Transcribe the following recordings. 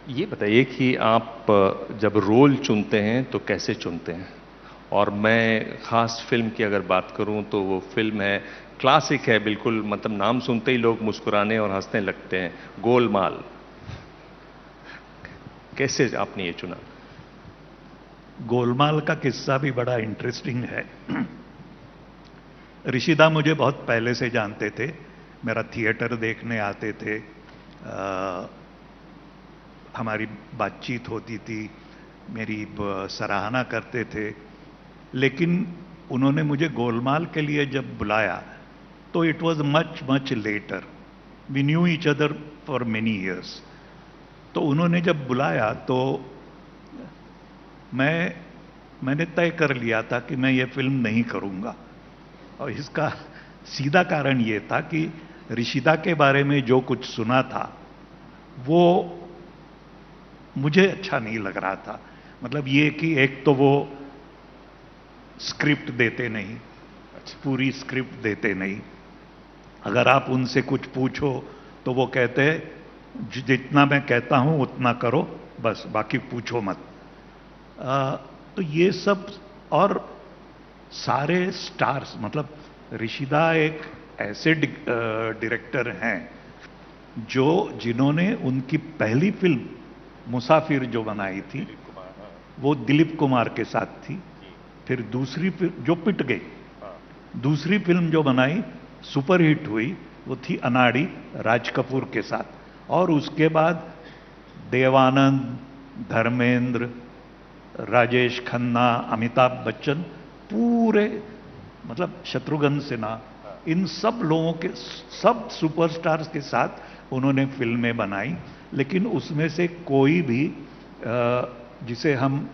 ये बताइए कि आप जब रोल चुनते हैं तो कैसे चुनते हैं? और मैं खास फिल्म की अगर बात करूं तो वो फिल्म है, क्लासिक है बिल्कुल, मतलब नाम सुनते ही लोग मुस्कुराने और हंसने लगते हैं, गोलमाल। कैसे आपने ये चुना? गोलमाल का किस्सा भी बड़ा इंटरेस्टिंग है। ऋषिदा मुझे बहुत पहले से जानते थे। मेरा थिएटर देखने आते थे। हमारी बातचीत होती थी। मेरी सराहना करते थे। लेकिन उन्होंने मुझे गोलमाल के लिए जब बुलाया तो it was much much later. We knew each other for many years. तो उन्होंने जब बुलाया तो मैंने तय कर लिया था कि मैं ये फिल्म नहीं करूंगा। और इसका सीधा कारण ये था कि ऋषिदा के बारे में जो कुछ सुना था वो मुझे अच्छा नहीं लग रहा था। मतलब ये कि एक तो वो स्क्रिप्ट देते नहीं, पूरी स्क्रिप्ट देते नहीं। अगर आप उनसे कुछ पूछो तो वो कहते हैं जितना मैं कहता हूं उतना करो, बस बाकी पूछो मत। तो ये सब। और सारे स्टार्स, मतलब ऋषिदा एक ऐसे डायरेक्टर हैं जो जिन्होंने उनकी पहली फिल्म मुसाफिर जो बनाई थी वो दिलीप कुमार के साथ थी। फिर दूसरी फिल्म जो पिट गई, दूसरी फिल्म जो बनाई सुपर हिट हुई वो थी अनाड़ी, राज कपूर के साथ। और उसके बाद देवानंद, धर्मेंद्र, राजेश खन्ना, अमिताभ बच्चन, पूरे, मतलब शत्रुघ्न सिन्हा, इन सब लोगों के, सब सुपरस्टार्स के साथ उन्होंने फिल्में बनाई। लेकिन उसमें से कोई भी जिसे हम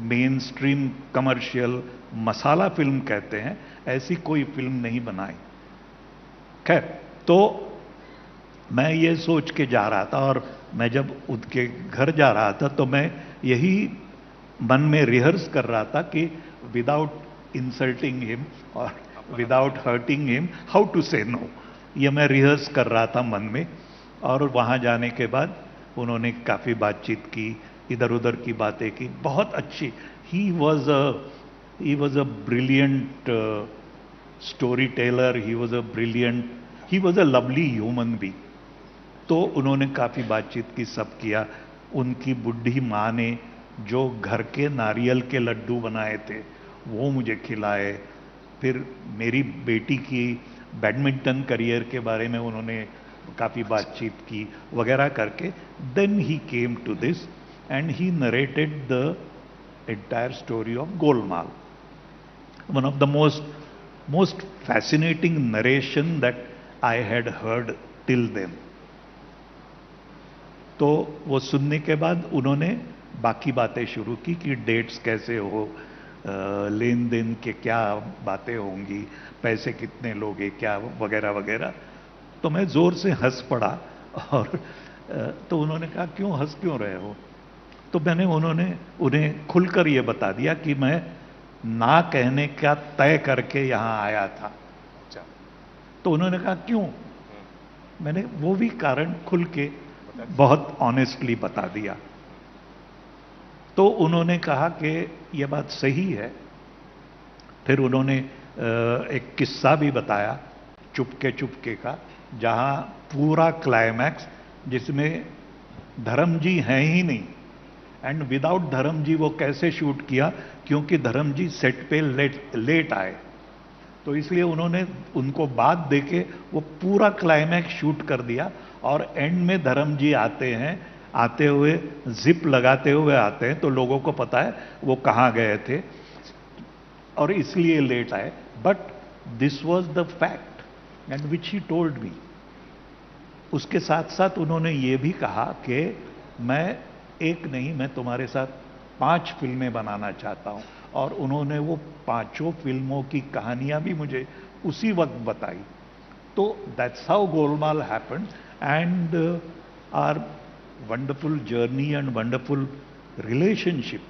मेन स्ट्रीम कमर्शियल मसाला फिल्म कहते हैं, ऐसी कोई फिल्म नहीं बनाई। खैर, तो मैं ये सोच के जा रहा था और मैं जब उनके घर जा रहा था तो मैं यही मन में रिहर्स कर रहा था कि विदाउट इंसल्टिंग हिम और without hurting him how to say no. ये मैं रिहर्स कर रहा था मन में। और वहां जाने के बाद उन्होंने काफी बातचीत की, इधर उधर की बातें की, बहुत अच्छी। He was a brilliant story teller, he was a lovely human being. तो उन्होंने काफी बातचीत की, सब किया। उनकी बुढ़ी माँ ने जो घर के नारियल के लड्डू बनाए थे वो मुझे खिलाए। फिर मेरी बेटी की बैडमिंटन करियर के बारे में उन्होंने काफी बातचीत की वगैरह करके then he came to this and he narrated the entire story of Golmaal. One of the most fascinating narration that I had heard till then. तो वो सुनने के बाद उन्होंने बाकी बातें शुरू की कि डेट्स कैसे हो, लेन देन के क्या बातें होंगी, पैसे कितने लोगे, क्या वगैरह वगैरह। तो मैं जोर से हंस पड़ा। और तो उन्होंने कहा क्यों रहे हो? तो मैंने उन्हें खुलकर ये बता दिया कि मैं ना कहने का तय करके यहां आया था। तो उन्होंने कहा क्यों? मैंने वो भी कारण खुल के बहुत ऑनेस्टली बता दिया। तो उन्होंने कहा कि यह बात सही है। फिर उन्होंने एक किस्सा भी बताया, चुपके चुपके का, जहां पूरा क्लाइमैक्स, जिसमें धर्म जी हैं ही नहीं, एंड विदाउट धर्म जी वो कैसे शूट किया, क्योंकि धर्म जी सेट पे लेट आए। तो इसलिए उन्होंने उनको बात देके वो पूरा क्लाइमैक्स शूट कर दिया। और एंड में धर्म जी आते हैं, आते हुए जिप लगाते हुए आते हैं, तो लोगों को पता है वो कहां गए थे और इसलिए लेट आए। But this was the fact and which he told me. उसके साथ साथ उन्होंने ये भी कहा कि मैं एक नहीं, मैं तुम्हारे साथ 5 फिल्में बनाना चाहता हूं। और उन्होंने वो पांचों फिल्मों की कहानियां भी मुझे उसी वक्त बताई। तो that's how Golmaal happened. And our wonderful journey and wonderful relationship